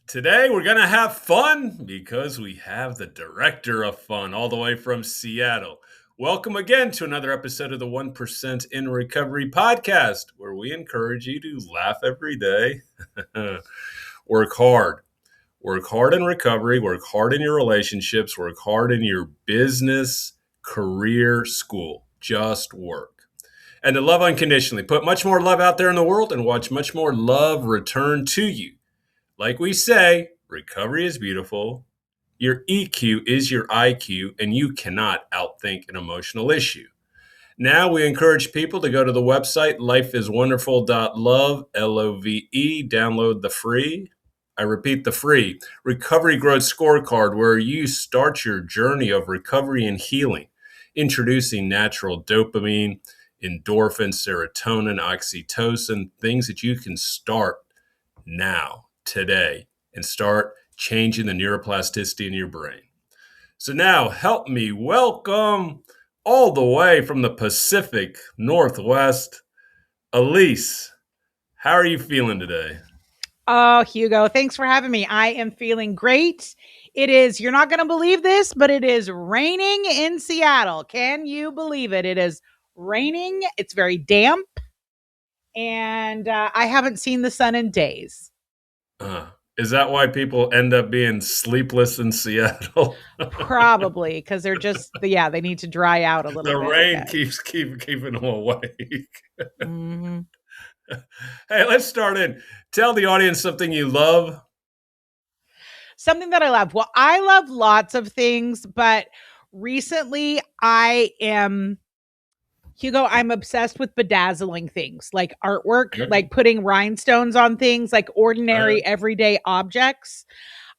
Today we're going to have fun because we have the director of fun all the way from Seattle. Welcome again to another episode of the 1% in Recovery podcast, where we encourage you to laugh every day, work hard. Work hard in recovery, work hard in your relationships, work hard in your business, career, school. Just work. And to love unconditionally. Put much more love out there in the world and watch much more love return to you. Like we say, recovery is beautiful. Your EQ is your IQ, and you cannot outthink an emotional issue. Now we encourage people to go to the website lifeiswonderful.love, LOVE, download the free, I repeat, the free Recovery Growth Scorecard, where you start your journey of recovery and healing, introducing natural dopamine, endorphin, serotonin, oxytocin, things that you can start now, today, and start changing the neuroplasticity in your brain. So now help me welcome all the way from the Pacific Northwest, Aysse. How are you feeling today? Oh, Hugo, thanks for having me. I am feeling great. You're not going to believe this, but it is raining in Seattle. Can you believe it? It is raining. It's very damp. And I haven't seen the sun in days. Is that why people end up being sleepless in Seattle? Probably because they need to dry out a little The bit. rain keeps keeping them awake. Mm-hmm. Hey, let's start in. Tell the audience something you love. Something that I love. Well, I love lots of things, but recently Hugo, I'm obsessed with bedazzling things like artwork, like putting rhinestones on things, like ordinary everyday objects.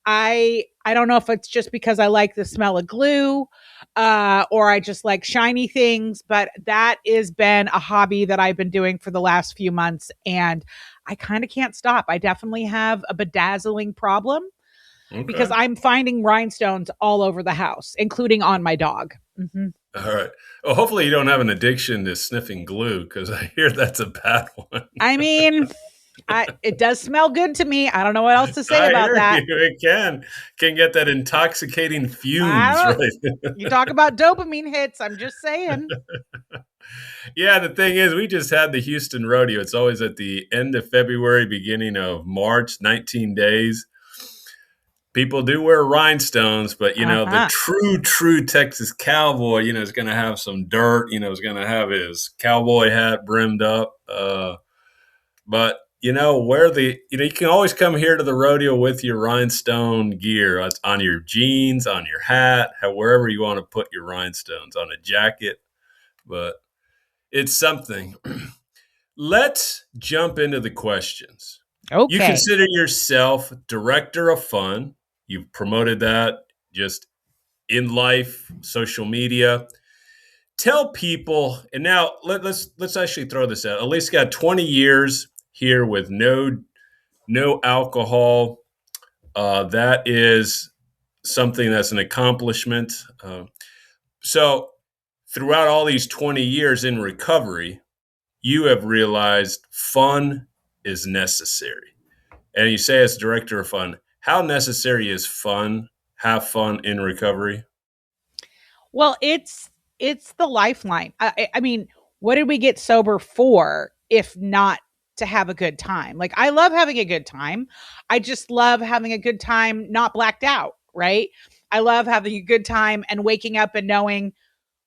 I don't know if it's just because I like the smell of glue or I just like shiny things, but that has been a hobby that I've been doing for the last few months, and I kind of can't stop. I definitely have a bedazzling problem because I'm finding rhinestones all over the house, including on my dog. Mm-hmm. All right. Well, hopefully you don't have an addiction to sniffing glue, because I hear that's a bad one. I mean, it does smell good to me. I don't know what else to say about that. It can get that intoxicating fumes, right? You talk about dopamine hits. I'm just saying. Yeah, the thing is, we just had the Houston rodeo. It's always at the end of February, beginning of March, 19 days. People do wear rhinestones, but, the true Texas cowboy, is going to have some dirt, is going to have his cowboy hat brimmed up. But, you can always come here to the rodeo with your rhinestone gear. It's on your jeans, on your hat, wherever you want to put your rhinestones, on a jacket. But it's something. Let's jump into the questions. Okay. You consider yourself director of fun. You've promoted that just in life, social media. Tell people, and now let's actually throw this out. Aysse got 20 years here with no alcohol. That is something that's an accomplishment. So throughout all these 20 years in recovery, you have realized fun is necessary. And you say as director of fun, how necessary is fun? Have fun in recovery? Well, it's the lifeline. I mean, what did we get sober for if not to have a good time? Like, I love having a good time. I just love having a good time, not blacked out, right? I love having a good time and waking up and knowing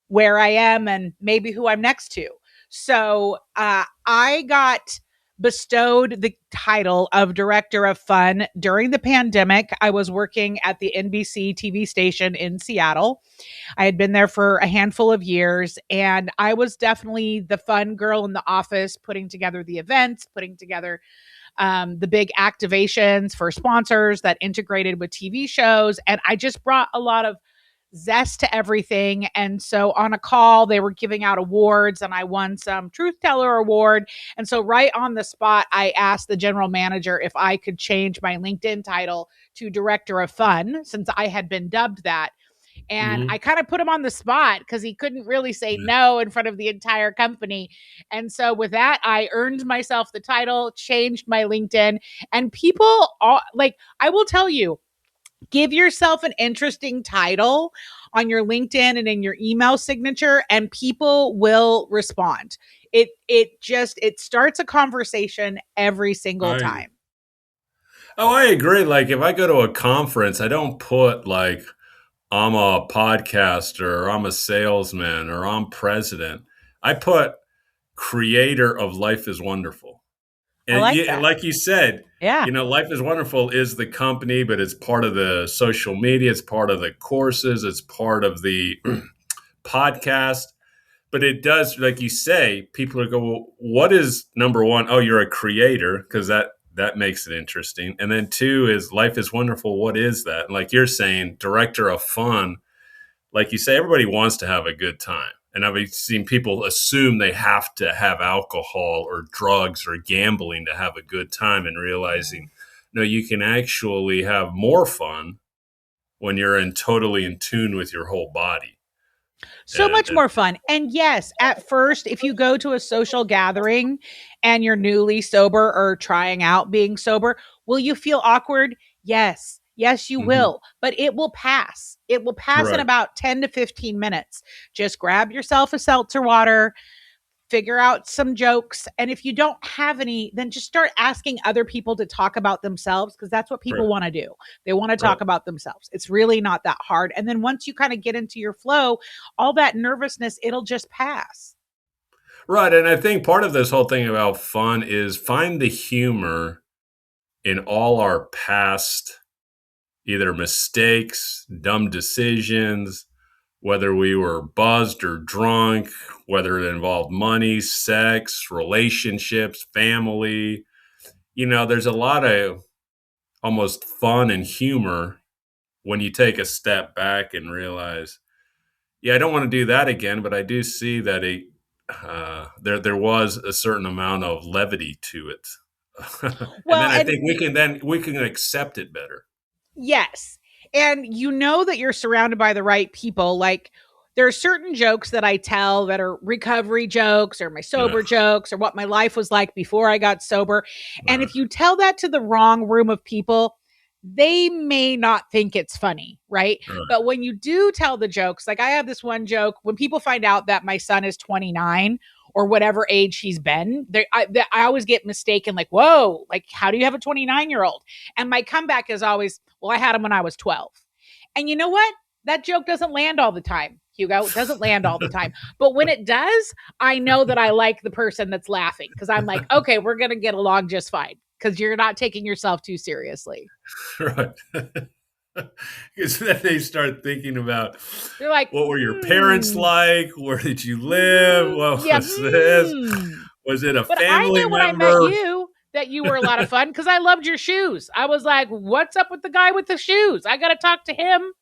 where I am and maybe who I'm next to. So I got bestowed the title of director of fun during the pandemic. I was working at the NBC TV station in Seattle. I had been there for a handful of years, and I was definitely the fun girl in the office, putting together the events, putting together the big activations for sponsors that integrated with TV shows. And I just brought a lot of zest to everything. And so on a call, they were giving out awards, and I won some Truth Teller Award. And so right on the spot, I asked the general manager if I could change my LinkedIn title to Director of Fun, since I had been dubbed that. And I Hmm. kind of put him on the spot because he couldn't really say no in front of the entire company. And so with that, I earned myself the title, changed my LinkedIn, and people all, like, I will tell you, give yourself an interesting title on your LinkedIn and in your email signature, and people will respond. It starts a conversation every single I time. I agree. Like if I go to a conference, I don't put like I'm a podcaster or I'm a salesman or I'm president. I put creator of Life is Wonderful. I And like yeah, that. like you said, Yeah. Life is Wonderful is the company, but it's part of the social media, it's part of the courses, it's part of the podcast. But it does, like you say, people are go, well, what is number one? Oh, you're a creator, because that makes it interesting. And then two is Life is Wonderful. What is that? And like you're saying, director of fun, like you say, everybody wants to have a good time. And I've seen people assume they have to have alcohol or drugs or gambling to have a good time, and realizing, no, you can actually have more fun when you're totally in tune with your whole body. So And, much more fun. And yes, at first, if you go to a social gathering and you're newly sober or trying out being sober, will you feel awkward? Yes. Yes, you mhm, will, but it will pass. It will pass in correct. about 10 to 15 minutes. Just grab yourself a seltzer water, figure out some jokes. And if you don't have any, then just start asking other people to talk about themselves, because that's what people Right. want to do. They want to Right. talk about themselves. It's really not that hard. And then once you kind of get into your flow, all that nervousness, it'll just pass. Right. And I think part of this whole thing about fun is find the humor in all our past either mistakes, dumb decisions, whether we were buzzed or drunk, whether it involved money, sex, relationships, family. There's a lot of almost fun and humor when you take a step back and realize, yeah, I don't want to do that again, but I do see that there was a certain amount of levity to it. And Well, then I and think we can accept it better. yes. And you know that you're surrounded by the right people. Like, there are certain jokes that I tell that are recovery jokes or my Yeah. sober jokes or what my life was like before I got sober. And Uh, if you tell that to the wrong room of people, they may not think it's funny, right? right. But when you do tell the jokes, like I have this one joke, when people find out that my son is 29 or whatever age he's been, I always get mistaken, like, whoa, like, how do you have a 29-year-old? And my comeback is always, well, I had him when I was 12. And you know what? That joke doesn't land all the time, Hugo. It doesn't land all the time. But when it does, I know that I like the person that's laughing, because I'm like, okay, we're going to get along just fine because you're not taking yourself too seriously. Right. Because then they start thinking about They're like, what were your parents like? Where did you live? What yeah, was this? Was it a But I family knew when I met member? you that you were a lot of fun because I loved your shoes. I was like, what's up with the guy with the shoes? I got to talk to him.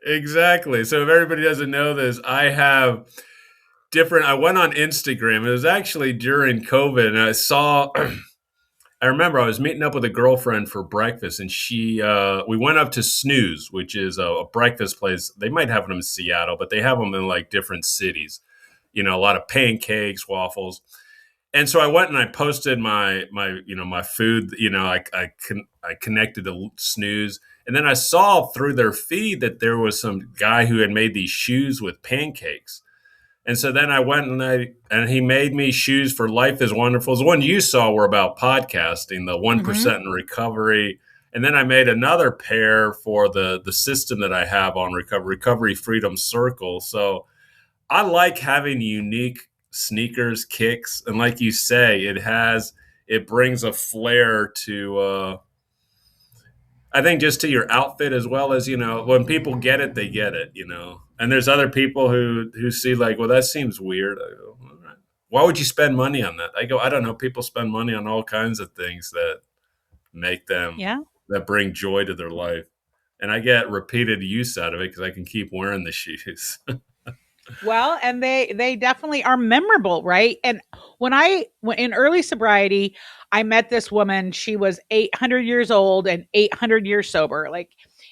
Exactly. So if everybody doesn't know this, I went on Instagram. It was actually during COVID, and I saw I remember I was meeting up with a girlfriend for breakfast, and we went up to Snooze, which is a breakfast place. They might have them in Seattle, but they have them in like different cities. A lot of pancakes, waffles. And so I went and I posted my food. I connected to Snooze, and then I saw through their feed that there was some guy who had made these shoes with pancakes. And so then I went and he made me shoes for Life is Wonderful. The one you saw were about podcasting, the Mm-hmm. 1% in recovery. And then I made another pair for the system that I have on Recovery Freedom Circle. So I like having unique sneakers, kicks, and like you say, it brings a flair to I think just to your outfit, as well as when people get it, they get it. And there's other people who see like, well, that seems weird. I go, all right. Why would you spend money on that? I go, I don't know. People spend money on all kinds of things that make them Yeah. that bring joy to their life, and I get repeated use out of it because I can keep wearing the shoes. Well, and they definitely are memorable, right? And when in early sobriety, I met this woman. She was 800 years old and 800 years sober. Like,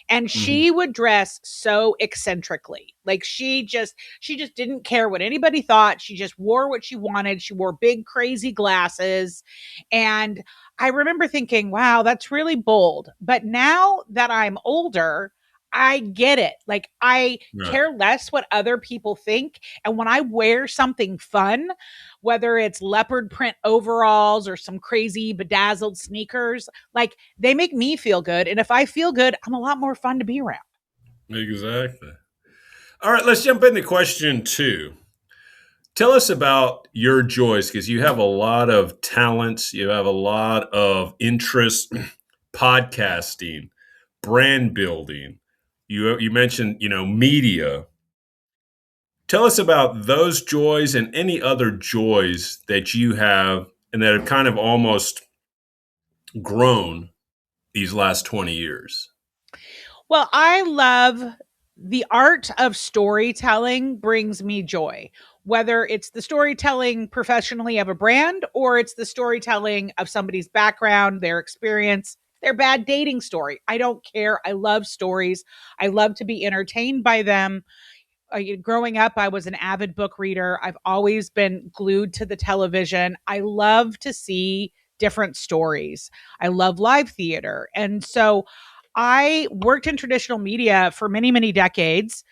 And Mhm. she would dress so eccentrically. Like she just didn't care what anybody thought. She just wore what she wanted. She wore big crazy glasses. And I remember thinking, wow, that's really bold. But now that I'm older, I get it. Like I Right. care less what other people think. And when I wear something fun, whether it's leopard print overalls or some crazy bedazzled sneakers, like they make me feel good. And if I feel good, I'm a lot more fun to be around. Exactly. All right, let's jump into question 2. Tell us about your joys because you have a lot of talents, you have a lot of interest, podcasting, brand building. You mentioned, media. Tell us about those joys and any other joys that you have and that have kind of almost grown these last 20 years. Well, I love the art of storytelling brings me joy. Whether it's the storytelling professionally of a brand or it's the storytelling of somebody's background, their experience, their bad dating story. I don't care. I love stories. I love to be entertained by them. Growing up, I was an avid book reader. I've always been glued to the television. I love to see different stories. I love live theater. And so I worked in traditional media for many, many decades.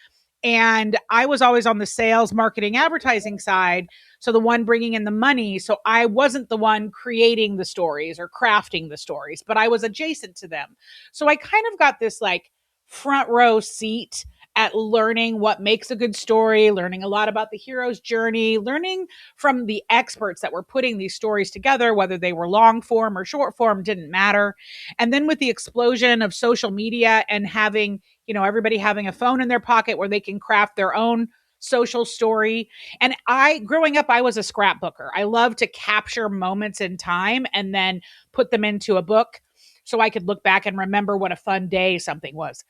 And I was always on the sales, marketing, advertising side. So the one bringing in the money. So I wasn't the one creating the stories or crafting the stories, but I was adjacent to them. So I kind of got this like front row seat at learning what makes a good story, learning a lot about the hero's journey, learning from the experts that were putting these stories together, whether they were long form or short form, didn't matter. And then with the explosion of social media and having, everybody having a phone in their pocket where they can craft their own social story. And growing up, I was a scrapbooker. I love to capture moments in time and then put them into a book so I could look back and remember what a fun day something was.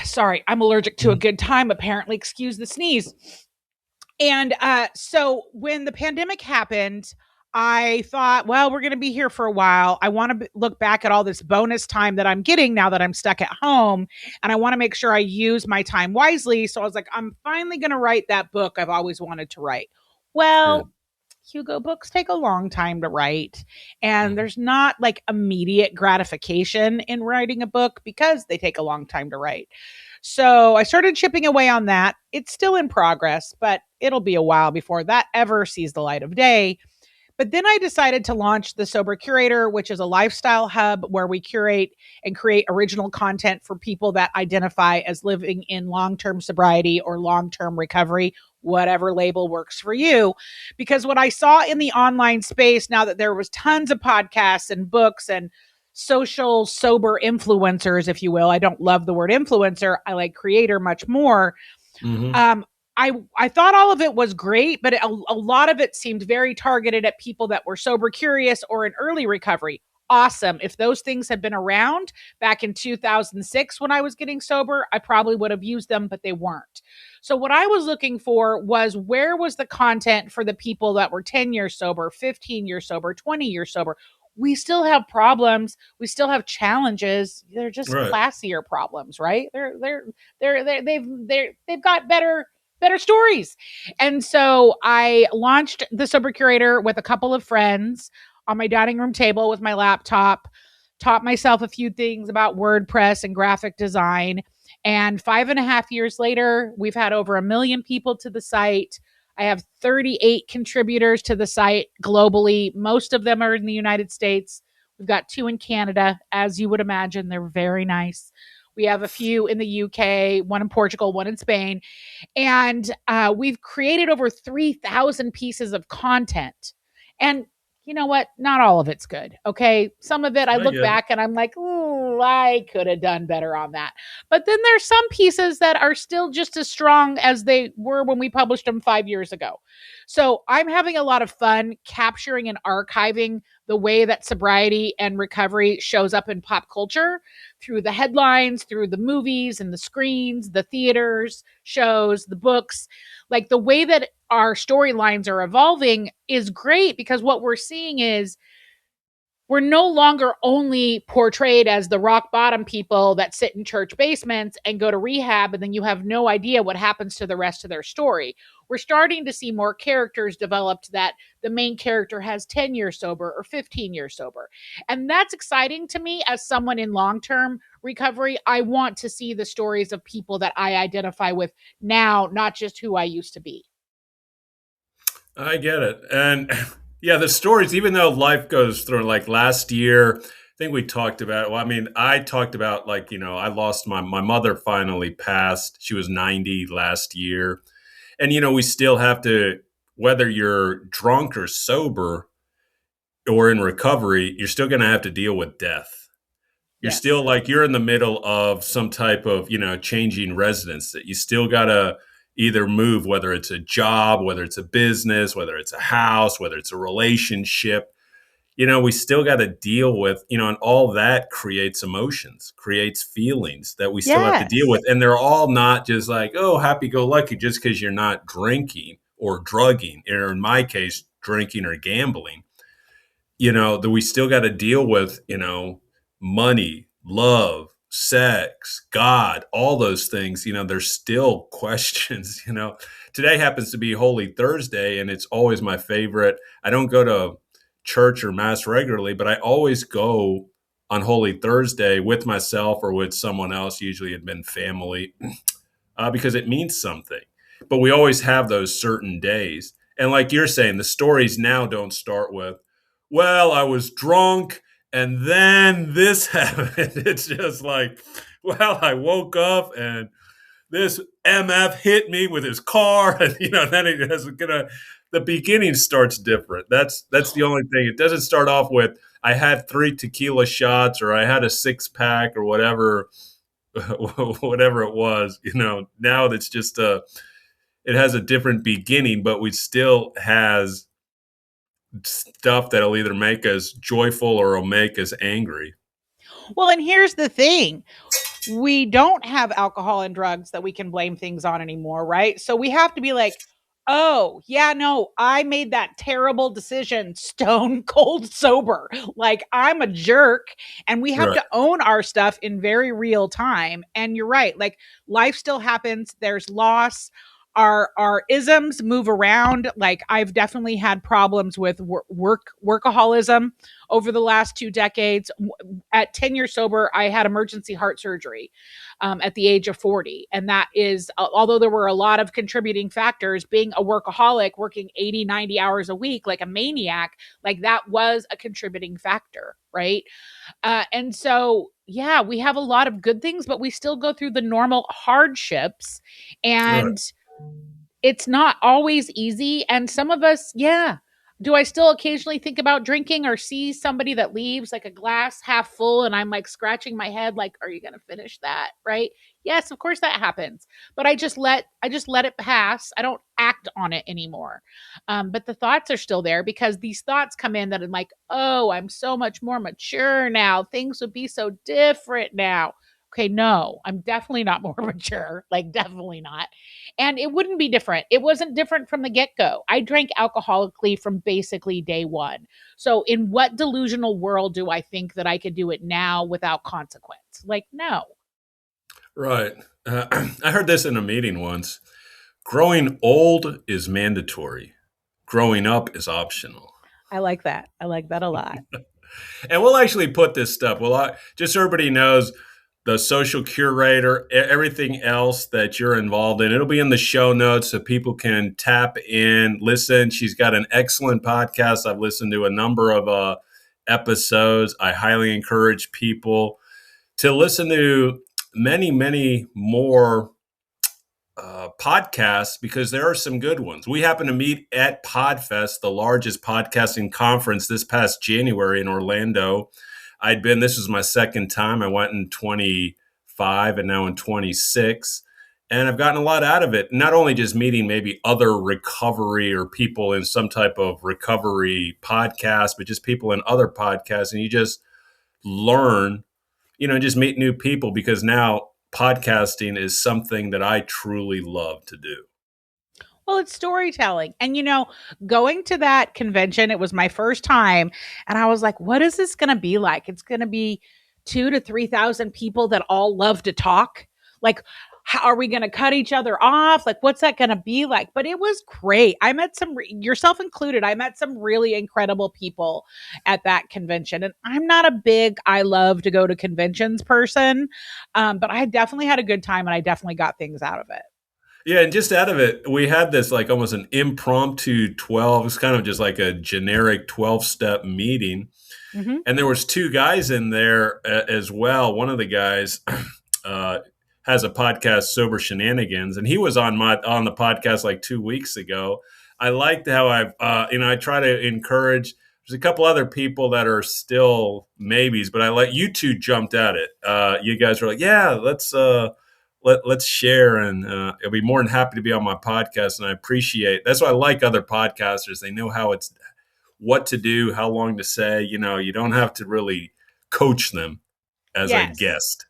Sorry, I'm allergic to a Mhm. good time, apparently. Excuse the sneeze. And so when the pandemic happened, I thought, well, we're going to be here for a while. I want to look back at all this bonus time that I'm getting now that I'm stuck at home. And I want to make sure I use my time wisely. So I was like, I'm finally going to write that book I've always wanted to write. Yeah. Well, Hugo, books take a long time to write, and Mhm. there's not like immediate gratification in writing a book because they take a long time to write. So I started chipping away on that. It's still in progress, but it'll be a while before that ever sees the light of day. But then I decided to launch the Sober Curator, which is a lifestyle hub where we curate and create original content for people that identify as living in long term sobriety or long term recovery, whatever label works for you. Because what I saw in the online space, now that there was tons of podcasts and books and social sober influencers, if you will, I don't love the word influencer, I like creator much more. Mhm. Um, I thought all of it was great, but a lot of it seemed very targeted at people that were sober curious or in early recovery. Awesome. If those things had been around back in 2006 when I was getting sober, I probably would have used them, but they weren't. So what I was looking for was where was the content for the people that were 10 years sober, 15 years sober, 20 years sober? We still have problems. We still have challenges. They're just Right. classier problems, right? They've got better stories. And so I launched the Sober Curator with a couple of friends on my dining room table with my laptop, taught myself a few things about WordPress and graphic design. And 5.5 years later, we've had over 1 million people to the site. I have 38 contributors to the site globally. Most of them are in the United States. We've got 2 in Canada, as you would imagine. They're very nice. We have a few in the UK, one in Portugal, one in Spain. And we've created over 3,000 pieces of content. And you know what? Not all of it's good. Okay. Some of it I I look get it. back and I'm like, ooh, I could have done better on that. But then there's some pieces that are still just as strong as they were when we published them 5 years ago. So I'm having a lot of fun capturing and archiving the way that sobriety and recovery shows up in pop culture through the headlines, through the movies and the screens, the theaters, shows, the books. Like the way that our storylines are evolving is great because what we're seeing is we're no longer only portrayed as the rock bottom people that sit in church basements and go to rehab, and then you have no idea what happens to the rest of their story. We're starting to see more characters developed that the main character has 10 years sober or 15 years sober. And that's exciting to me as someone in long term recovery. I want to see the stories of people that I identify with now, not just who I used to be. I get it. And yeah, the stories, even though life goes through, like last year, I think we talked about, well, I mean, I talked about like, I lost my mother finally passed. She was 90 last year. And, we still have to, whether you're drunk or sober or in recovery, you're still going to have to deal with death. You're still Yes. like, you're in the middle of some type of, changing residence that you still got to either move, whether it's a job, whether it's a business, whether it's a house, whether it's a relationship. We still got to deal with, and all that creates emotions, creates feelings that we still have to deal Yes. with. And they're all not just like, oh, happy go lucky just because you're not drinking or drugging, or in my case, drinking or gambling. That we still got to deal with, money, love, sex, God, all those things. There's still questions. Today happens to be Holy Thursday, and it's always my favorite. I don't go to church or mass regularly, but I always go on Holy Thursday with myself or with someone else. Usually it'd been family, because it means something. But we always have those certain days. And like you're saying, the stories now don't start with, well, I was drunk and then this happened. It's just like, well, I woke up and this MF hit me with his car, and then it has gonna. The beginning starts different. That's the only thing. It doesn't start off with I had 3 tequila shots or I had a 6 pack or whatever, whatever it was. Now it's just it has a different beginning, but we still has stuff that'll either make us joyful or will make us angry. Well, and here's the thing, we don't have alcohol and drugs that we can blame things on anymore, right? So we have to be like, oh, yeah, no, I made that terrible decision stone cold sober. Like, I'm a jerk. And we have Right. to own our stuff in very real time. And you're right. Like, life still happens, there's loss. Our isms move around. Like, I've definitely had problems with workaholism over the last 2 decades. At 10 years sober, I had emergency heart surgery at the age of 40. And that is, although there were a lot of contributing factors, being a workaholic, working 80, 90 hours a week like a maniac, like that was a contributing factor, right? And so, yeah, we have a lot of good things, but we still go through the normal hardships. Right. And it's not always easy. And some of us, yeah. Do I still occasionally think about drinking or see somebody that leaves like a glass half full and I'm like scratching my head like, are you going to finish that? Right? Yes, of course that happens. But I just let it pass. I don't act on it anymore. But the thoughts are still there because these thoughts come in that I'm like, oh, I'm so much more mature now. Things would be so different now. Okay, no, I'm definitely not more mature. Like, definitely not. And it wouldn't be different. It wasn't different from the get go. I drank alcoholically from basically day one. So, in what delusional world do I think that I could do it now without consequence? Like, no. Right. I heard this in a meeting once. Growing old is mandatory. Growing up is optional. I like that. I like that a lot. And we'll actually put this stuff. Well, just so everybody knows, the social curator, everything else that you're involved in, it'll be in the show notes so people can tap in, listen. She's got an excellent podcast. I've listened to a number of episodes. I highly encourage people to listen to many, many more podcasts because there are some good ones. We happen to meet at Podfest, the largest podcasting conference this past January in Orlando. This was my second time. I went in 25 and now in 26. And I've gotten a lot out of it. Not only just meeting maybe other recovery or people in some type of recovery podcast, but just people in other podcasts. And you just learn, just meet new people because now podcasting is something that I truly love to do. Well, it's storytelling. And, going to that convention, it was my first time. And I was like, what is this going to be like? It's going to be 2 to 3,000 people that all love to talk. Like, how are we going to cut each other off? Like, what's that going to be like? But it was great. I met yourself included, I met some really incredible people at that convention. And I'm not a big, I love to go to conventions person, but I definitely had a good time and I definitely got things out of it. Yeah, and just out of it, we had this like almost an impromptu 12. It's kind of just like a generic 12-step meeting. Hmm. And there was two guys in there as well. One of the guys has a podcast, Sober Shenanigans, and he was on the podcast like 2 weeks ago. I liked how I try to encourage. There's a couple other people that are still maybes, but I like you two jumped at it. You guys were like, yeah, let's share, and I'll be more than happy to be on my podcast. And I appreciate that's why I like other podcasters. They know what to do, how long to say. You don't have to really coach them as a Yes. guest.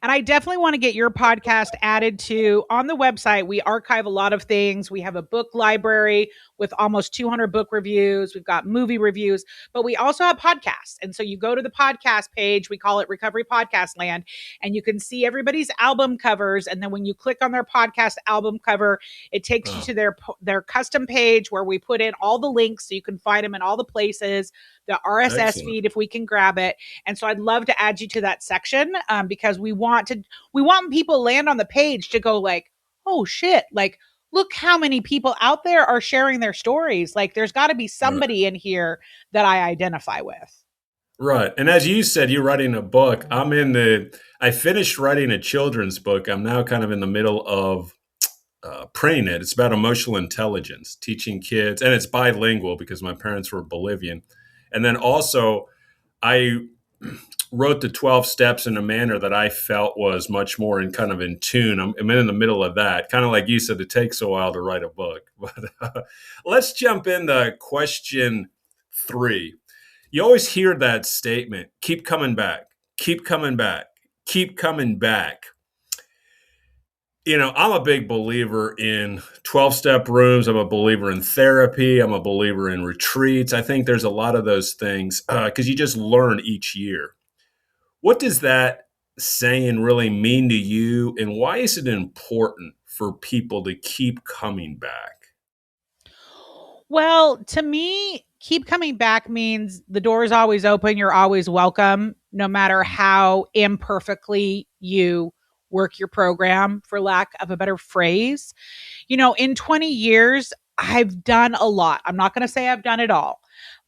And I definitely want to get your podcast added to on the website. We archive a lot of things. We have a book library with almost 200 book reviews. We've got movie reviews, but we also have podcasts. And so you go to the podcast page, we call it Recovery Podcast Land, and you can see everybody's album covers. And then when you click on their podcast album cover, it takes you Oh, to their custom page where we put in all the links so you can find them in all the places, the RSS excellent. feed if we can grab it. And so I'd love to add you to that section, because we want when people land on the page to go like, oh shit, like look how many people out there are sharing their stories. Like there's got to be Right. somebody in here that I identify with. Right. And as you said, you're writing a book. I finished writing a children's book. I'm now kind of in the middle of praying it. It's about emotional intelligence, teaching kids, and it's bilingual because my parents were Bolivian. And then also, I wrote the 12 steps in a manner that I felt was much more in kind of in tune. I'm in the middle of that. Kind of like you said, it takes a while to write a book. But let's jump into question 3. You always hear that statement, keep coming back, keep coming back, keep coming back. I'm a big believer in 12-step rooms. I'm a believer in therapy. I'm a believer in retreats. I think there's a lot of those things because you just learn each year. What does that saying really mean to you, and why is it important for people to keep coming back? Well, to me, keep coming back means the door is always open. You're always welcome, no matter how imperfectly you work your program, for lack of a better phrase. In 20 years, I've done a lot. I'm not going to say I've done it all,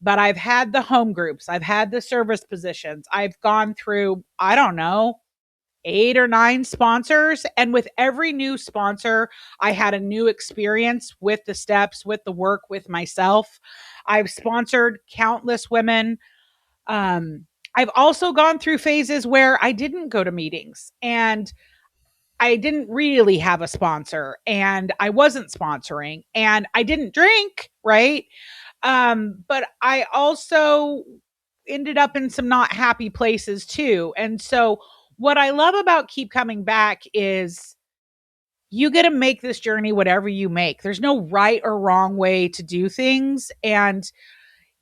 but I've had the home groups, I've had the service positions, I've gone through, I don't know, 8 or 9 sponsors. And with every new sponsor, I had a new experience with the steps, with the work, with myself. I've sponsored countless women. I've also gone through phases where I didn't go to meetings and I didn't really have a sponsor and I wasn't sponsoring and I didn't drink, right? But I also ended up in some not happy places too. And so what I love about Keep Coming Back is you get to make this journey whatever you make. There's no right or wrong way to do things. And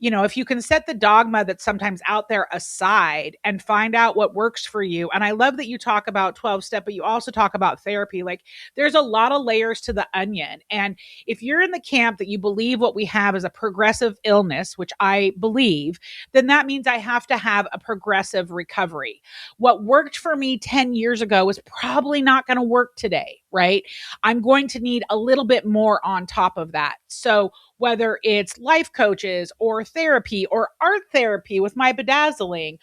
if you can set the dogma that's sometimes out there aside and find out what works for you. And I love that you talk about 12 step, but you also talk about therapy. Like there's a lot of layers to the onion. And if you're in the camp that you believe what we have is a progressive illness, which I believe, then that means I have to have a progressive recovery. What worked for me 10 years ago is probably not going to work today, right? I'm going to need a little bit more on top of that. So whether it's life coaches or therapy or art therapy with my bedazzling.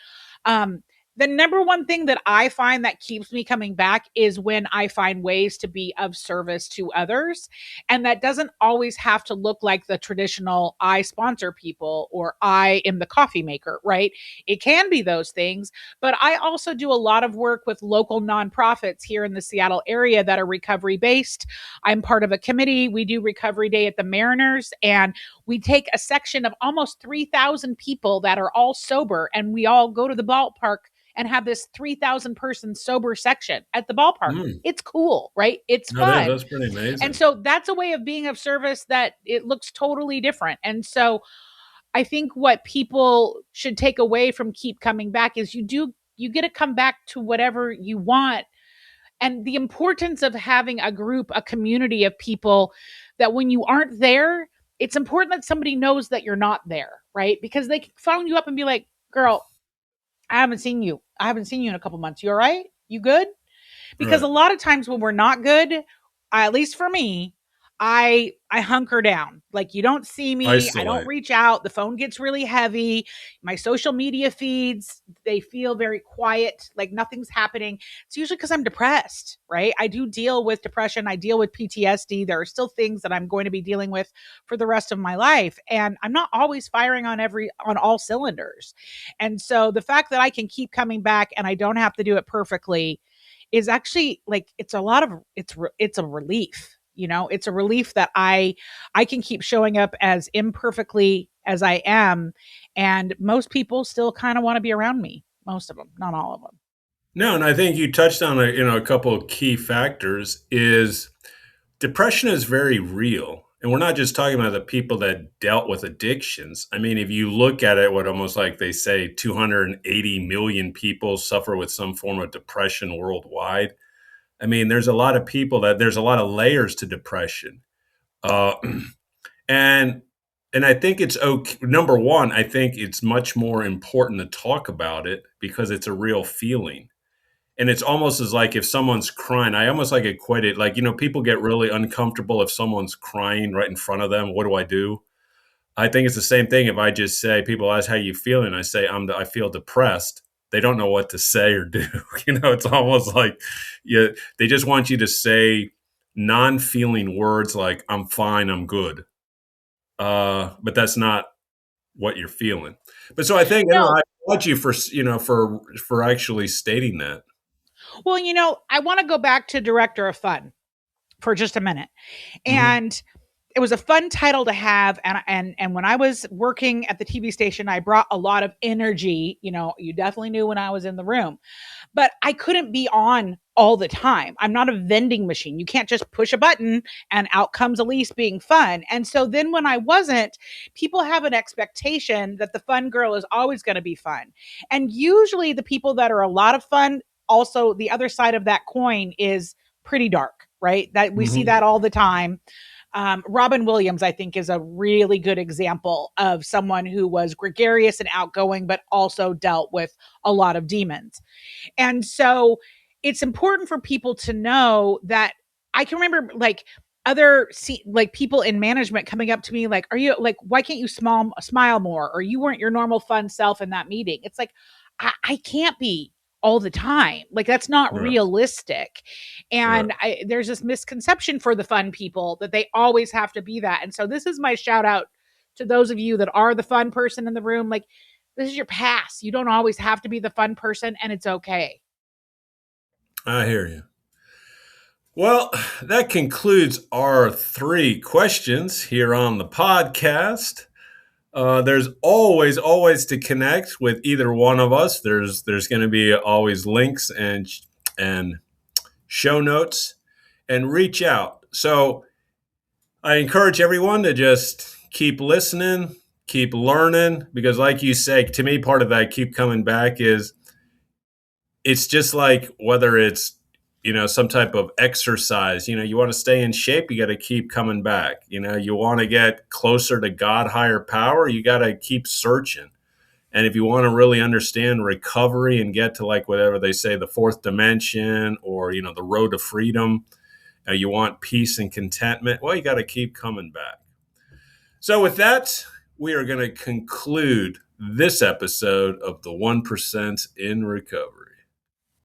The number one thing that I find that keeps me coming back is when I find ways to be of service to others. And that doesn't always have to look like the traditional I sponsor people or I am the coffee maker, right? It can be those things, but I also do a lot of work with local nonprofits here in the Seattle area that are recovery based. I'm part of a committee. We do Recovery Day at the Mariners, and we take a section of almost 3,000 people that are all sober, and we all go to the ballpark and have this 3,000 person sober section at the ballpark. Mm. It's cool, right? It's No, that is. fun. That's pretty And amazing. so that's a way of being of service that it looks totally different. And so I think what people should take away from keep coming back is you get to come back to whatever you want, and the importance of having a group, a community of people that when you aren't there, it's important that somebody knows that you're not there, right? Because they can phone you up and be like, "Girl, I haven't seen you. I haven't seen you in a couple months. You all right? You good?" Because a Right. lot of times when we're not good, at least for me, I hunker down. Like, you don't see me, I don't Isolate. reach out, the phone gets really heavy, my social media feeds, they feel very quiet, like nothing's happening. It's usually because I'm depressed, right? I do deal with depression, I deal with PTSD. There are still things that I'm going to be dealing with for the rest of my life, and I'm not always firing on all cylinders. And so the fact that I can keep coming back and I don't have to do it perfectly is actually like, it's a lot of it's a relief. It's a relief that I can keep showing up as imperfectly as I am, and most people still kind of want to be around me. Most of them, not all of them. No, and I think you touched on a couple of key factors. Is depression is very real. And we're not just talking about the people that dealt with addictions. I mean, if you look at it, what almost like they say 280 million people suffer with some form of depression worldwide. I mean, there's a lot of layers to depression. Uh, and and I think it's okay. Number one, I think it's much more important to talk about it because it's a real feeling. And it's almost as like if someone's crying, I almost like equate it like, people get really uncomfortable if someone's crying right in front of them. What do I do? I think it's the same thing. If I just say, people ask how you feeling, I say, I feel depressed. They don't know what to say or do. It's almost like they just want you to say non-feeling words like I'm fine, I'm good. But that's not what you're feeling. But so I think, No. I applaud you for, for actually stating that. Well, I want to go back to director of fun for just a minute. Mhm. And it was a fun title to have, and when I was working at the TV station, I brought a lot of energy. You definitely knew when I was in the room, but I couldn't be on all the time. I'm not a vending machine. You can't just push a button and out comes Elise being fun. And so then when I wasn't, people have an expectation that the fun girl is always going to be fun. And usually the people that are a lot of fun, also the other side of that coin is pretty dark, right? That we see Mhm. that all the time. Robin Williams, I think, is a really good example of someone who was gregarious and outgoing, but also dealt with a lot of demons. And so it's important for people to know that I can remember like like people in management coming up to me like, are you like, why can't you smile more? Or you weren't your normal fun self in that meeting. It's like, I can't be all the time. Like, that's not Right, realistic. right. And there's this misconception for the fun people that they always have to be that. And so this is my shout out to those of you that are the fun person in the room. Like, this is your pass. You don't always have to be the fun person, and it's okay. I hear you. Well, that concludes our three questions here on the podcast. There's always to connect with either one of us. There's going to be always links and show notes and reach out. So I encourage everyone to just keep listening, keep learning, because like you say, to me, part of that keep coming back is it's just like whether it's some type of exercise. You want to stay in shape, you got to keep coming back. You want to get closer to God, higher power, you got to keep searching. And if you want to really understand recovery and get to like whatever they say, the fourth dimension, or the road to freedom, you want peace and contentment, well, you got to keep coming back. So with that, we are going to conclude this episode of the 1% in Recovery.